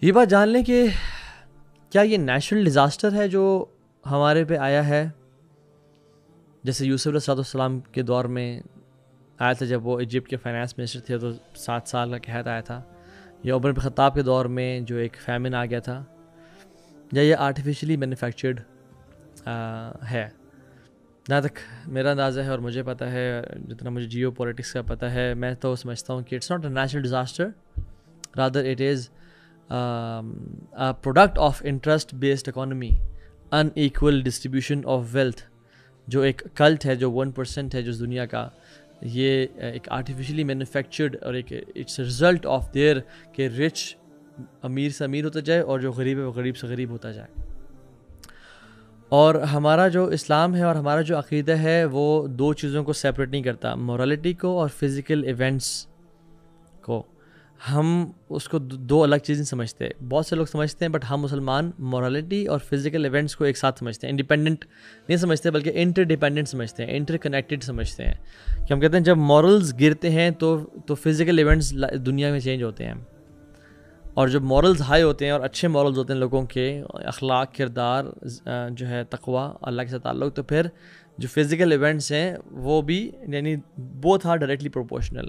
یہ بات جان لیں کہ کیا یہ نیچرل ڈیزاسٹر ہے جو ہمارے پہ آیا ہے، جیسے یوسف علیہ السلام کے دور میں آیا تھا جب وہ ایجپٹ کے فائنانس منسٹر تھے تو 7 سال کا قحط آیا تھا، یا عمر بن خطاب کے دور میں جو ایک فیمن آ گیا تھا، یا یہ آرٹیفیشلی مینوفیکچرڈ ہے؟ جہاں تک میرا اندازہ ہے اور مجھے پتہ ہے، جتنا مجھے جیو پولیٹکس کا پتہ ہے، میں تو سمجھتا ہوں کہ it's not a natural disaster, rather it is product of interest based economy, unequal distribution of wealth, جو ایک کلٹ ہے، جو 1% ہے جو دنیا کا، یہ ایک آرٹیفیشلی مینوفیکچرڈ اور ایک اٹس رزلٹ آف دیئر کہ رچ امیر سے امیر ہوتا جائے اور جو غریب ہے وہ غریب سے غریب ہوتا جائے۔ اور ہمارا جو اسلام ہے اور ہمارا جو عقیدہ ہے وہ 2 چیزوں کو سیپریٹ نہیں کرتا، مورالٹی کو اور فزیکل ایونٹس کو۔ ہم اس کو 2 الگ چیزیں سمجھتے ہیں، بہت سے لوگ سمجھتے ہیں، بٹ ہم مسلمان مورالٹی اور فزیکل ایونٹس کو ایک ساتھ سمجھتے ہیں، انڈیپینڈنٹ نہیں سمجھتے بلکہ انٹر ڈیپینڈنٹ سمجھتے ہیں، انٹر کنیکٹڈ سمجھتے ہیں، کہ ہم کہتے ہیں جب مورلز گرتے ہیں تو فزیکل ایونٹس دنیا میں چینج ہوتے ہیں، اور جب مورلز ہائی ہوتے ہیں اور اچھے مورلز ہوتے ہیں لوگوں کے، اخلاق، کردار، جو ہے تقوی، اللہ کے ساتھ تعلق، تو پھر جو فزیکل ایونٹس ہیں وہ بھی یعنی بوتھ آر ڈائریکٹلی پروپورشنل۔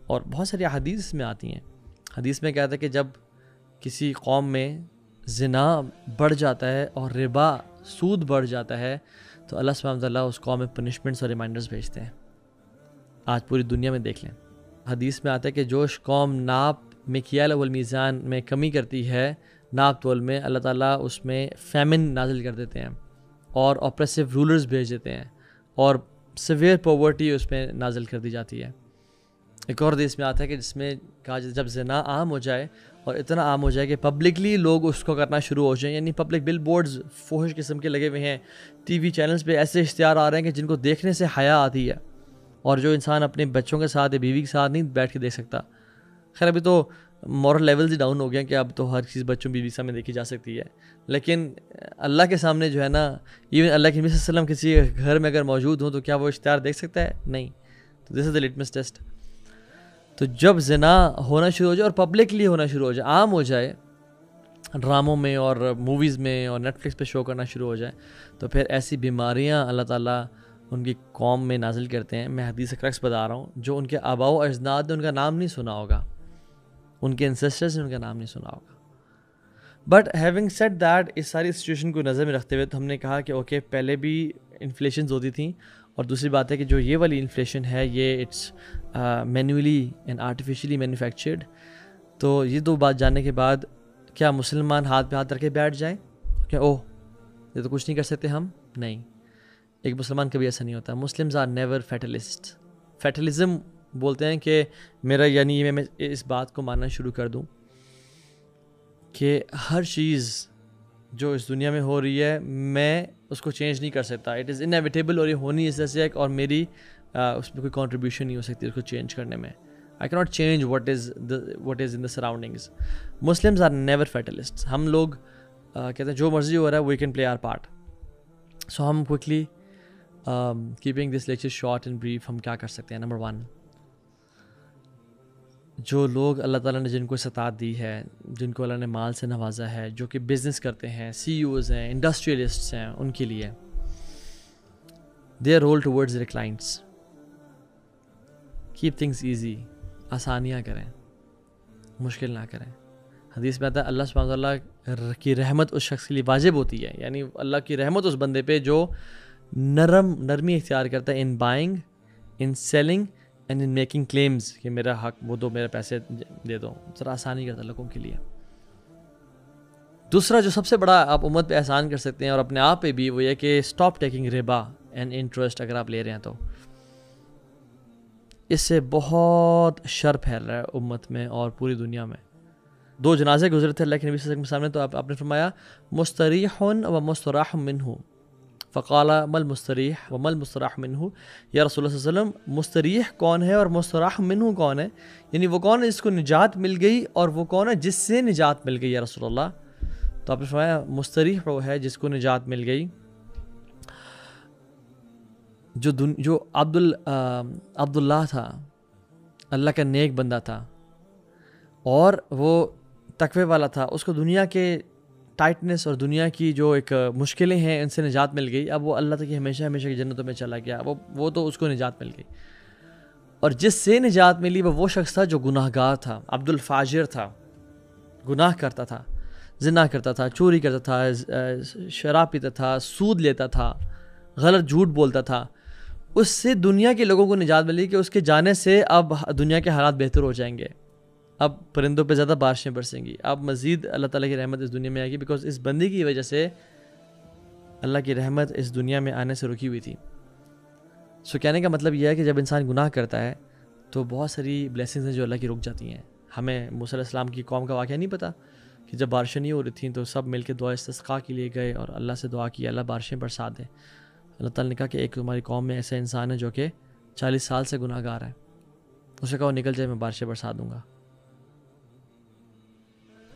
اور بہت ساری حدیث میں آتی ہیں، حدیث میں کہتا ہے کہ جب کسی قوم میں زنا بڑھ جاتا ہے اور ربا، سود بڑھ جاتا ہے، تو اللہ سبحانہ وتعالیٰ اس قوم میں پنشمنٹس اور ریمائنڈرز بھیجتے ہیں۔ آج پوری دنیا میں دیکھ لیں، حدیث میں آتا ہے کہ جو قوم ناپ مکیال والمیزان میں کمی کرتی ہے، ناپ تول میں، اللہ تعالیٰ اس میں فیمن نازل کر دیتے ہیں اور اپریسو رولرز بھیج دیتے ہیں اور سیویئر پاورٹی اس میں نازل کر دی جاتی ہے۔ ایک اور حدیث میں آتا ہے کہ جس میں کہا جاتا ہے جب زنا عام ہو جائے اور اتنا عام ہو جائے کہ پبلکلی لوگ اس کو کرنا شروع ہو جائیں، یعنی پبلک بل بورڈز فحش قسم کے لگے ہوئے ہیں، ٹی وی چینلز پہ ایسے اشتہار آ رہے ہیں کہ جن کو دیکھنے سے حیا آتی ہے، اور جو انسان اپنے بچوں کے ساتھ یا بیوی کے ساتھ نہیں بیٹھ کے دیکھ سکتا۔ خیر ابھی تو مورل لیولز ہی ڈاؤن ہو گیا کہ اب تو ہر چیز بچوں بیوی کے سامنے دیکھی جا سکتی ہے، لیکن اللہ کے سامنے جو ہے نا، ایون اللہ کے نبی صلی اللہ علیہ وسلم کسی گھر میں اگر موجود ہوں تو کیا وہ اشتہار دیکھ سکتا ہے؟ نہیں۔ تو دس از دا لٹمس ٹیسٹ۔ تو جب زنا ہونا شروع ہو جائے اور پبلکلی ہونا شروع ہو جائے، عام ہو جائے، ڈراموں میں اور موویز میں اور نیٹ فلکس پہ شو کرنا شروع ہو جائے، تو پھر ایسی بیماریاں اللہ تعالیٰ ان کی قوم میں نازل کرتے ہیں۔ میں حدیث کرکس بتا رہا ہوں، جو ان کے آباء و اجداد نے ان کا نام نہیں سنا ہوگا، ان کے انسیسٹرز نے ان کا نام نہیں سنا ہوگا۔ بٹ ہیونگ سیڈ دیٹ، اس ساری سچویشن کو نظر میں رکھتے ہوئے تو ہم نے کہا کہ اوکے، پہلے بھی انفلیشنز ہوتی تھیں، اور دوسری بات ہے کہ جو یہ والی انفلیشن ہے یہ it's manually and artificially manufactured. تو یہ 2 بات جاننے کے بعد کیا مسلمان ہاتھ پہ ہاتھ رکھ کے بیٹھ جائیں کہ اوہ یہ تو کچھ نہیں کر سکتے ہم؟ نہیں، ایک مسلمان کبھی ایسا نہیں ہوتا۔ Muslims are never fatalist. Fatalism بولتے ہیں کہ میرا یعنی میں اس بات کو ماننا شروع کر دوں کہ ہر چیز جو اس دنیا میں ہو رہی ہے میں اس کو چینج نہیں کر سکتا، اٹ از انیویٹیبل، اور یہ ہونی اس سے ایک، اور میری اس میں کوئی کنٹریبیوشن نہیں ہو سکتی اس کو چینج کرنے میں۔ I can not change what is in the surroundings. Muslims are never fatalist. ہم لوگ کہتے ہیں جو مرضی ہو رہا ہے we can play our part. So ہم quickly keeping this lecture short and brief, ہم کیا کر سکتے ہیں؟ نمبر 1، جو لوگ اللہ تعالیٰ نے جن کو استطاعت دی ہے، جن کو اللہ نے مال سے نوازا ہے، جو کہ بزنس کرتے ہیں، CEOs ہیں، انڈسٹریلسٹس ہیں، ان کے لیے their role towards their clients، keep things easy، آسانیاں کریں، مشکل نہ کریں۔ حدیث میں آتا ہے اللہ سبحانہ وتعالیٰ کی رحمت اس شخص کے لیے واجب ہوتی ہے، یعنی اللہ کی رحمت اس بندے پہ جو نرمی اختیار کرتا ہے in buying, in selling and in making claims, کہ میرا حق وہ دو، میرے پیسے دے دو، ذرا آسانی کرتا ہے لوگوں کے لیے۔ دوسرا جو سب سے بڑا آپ امت پہ احسان کر سکتے ہیں اور اپنے آپ پہ بھی، وہ یہ کہ اسٹاپ ٹیکنگ ربا اینڈ انٹرسٹ، اگر آپ لے رہے ہیں تو اس سے بہت شر پھیل رہا ہے امت میں اور پوری دنیا میں۔ 2 جنازے گزرے تھے اللہ کے نبی صلی اللہ علیہ وسلم کے سامنے، تو آپ نے فرمایا مستریح و مستراح منہ، فقال مل مستریح و مل مستراح منہ، یا رسول اللہ صلی اللہ علیہ وسلم مستریح کون ہے اور مستراح منہ کون ہے؟ یعنی وہ کون ہے جس کو نجات مل گئی اور وہ کون ہے جس سے نجات مل گئی یا رسول اللہ؟ تو آپ نے فرمایا مستریح وہ ہے جس کو نجات مل گئی، جو عبداللہ تھا، اللہ کا نیک بندہ تھا، اور وہ تقوی والا تھا, اس کو دنیا کے ٹائٹنس اور دنیا کی جو ایک مشکلیں ہیں ان سے نجات مل گئی. اب وہ اللہ تک ہمیشہ ہمیشہ کی جنتوں میں چلا گیا, وہ تو اس کو نجات مل گئی. اور جس سے نجات ملی وہ شخص تھا جو گناہ گار تھا, عبد الفاجر تھا, گناہ کرتا تھا, زنا کرتا تھا, چوری کرتا تھا, شراب پیتا تھا, سود لیتا تھا, غلط جھوٹ بولتا تھا. اس سے دنیا کے لوگوں کو نجات ملی کہ اس کے جانے سے اب دنیا کے حالات بہتر ہو جائیں گے, اب پرندوں پہ زیادہ بارشیں برسیں گی, اب مزید اللہ تعالیٰ کی رحمت اس دنیا میں آئے گی, بیکاز اس بندی کی وجہ سے اللہ کی رحمت اس دنیا میں آنے سے رکی ہوئی تھی. سو کہنے کا مطلب یہ ہے کہ جب انسان گناہ کرتا ہے تو بہت ساری بلیسنگز ہیں جو اللہ کی رک جاتی ہیں. ہمیں موسیٰ علیہ السلام کی قوم کا واقعہ نہیں پتہ کہ جب بارشیں نہیں ہو رہی تھیں تو سب مل کے دعا استسقاء کے لیے گئے اور اللہ سے دعا کی, اللہ بارشیں برسا دیں. اللہ تعالیٰ نے کہا کہ ایک تمہاری قوم میں ایسا انسان ہے جو کہ 40 سال سے گناہ گار ہے, اس نے کہا وہ نکل جائے, میں بارشیں برسا دوں گا.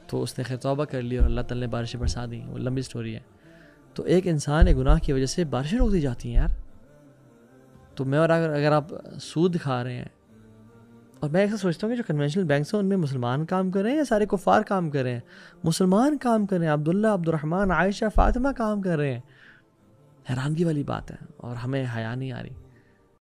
تو اس نے خیر توبہ کر لی اور اللہ تعالیٰ نے بارشیں برسا دیں. وہ لمبی سٹوری ہے. تو ایک انسان ایک گناہ کی وجہ سے بارشیں روک دی جاتی ہیں یار. تو میں اور اگر آپ سود کھا رہے ہیں, اور میں ایسا سوچتا ہوں کہ جو کنونشنل بینکس ہیں ان میں مسلمان کام کر رہے ہیں یا سارے کفار کام کر رہے ہیں؟ مسلمان کام کر رہے ہیں, عبداللہ, عبد الرحمن, عائشہ, فاطمہ کام کر رہے ہیں. حیرانگی والی بات ہے, اور ہمیں حیا نہیں آ رہی.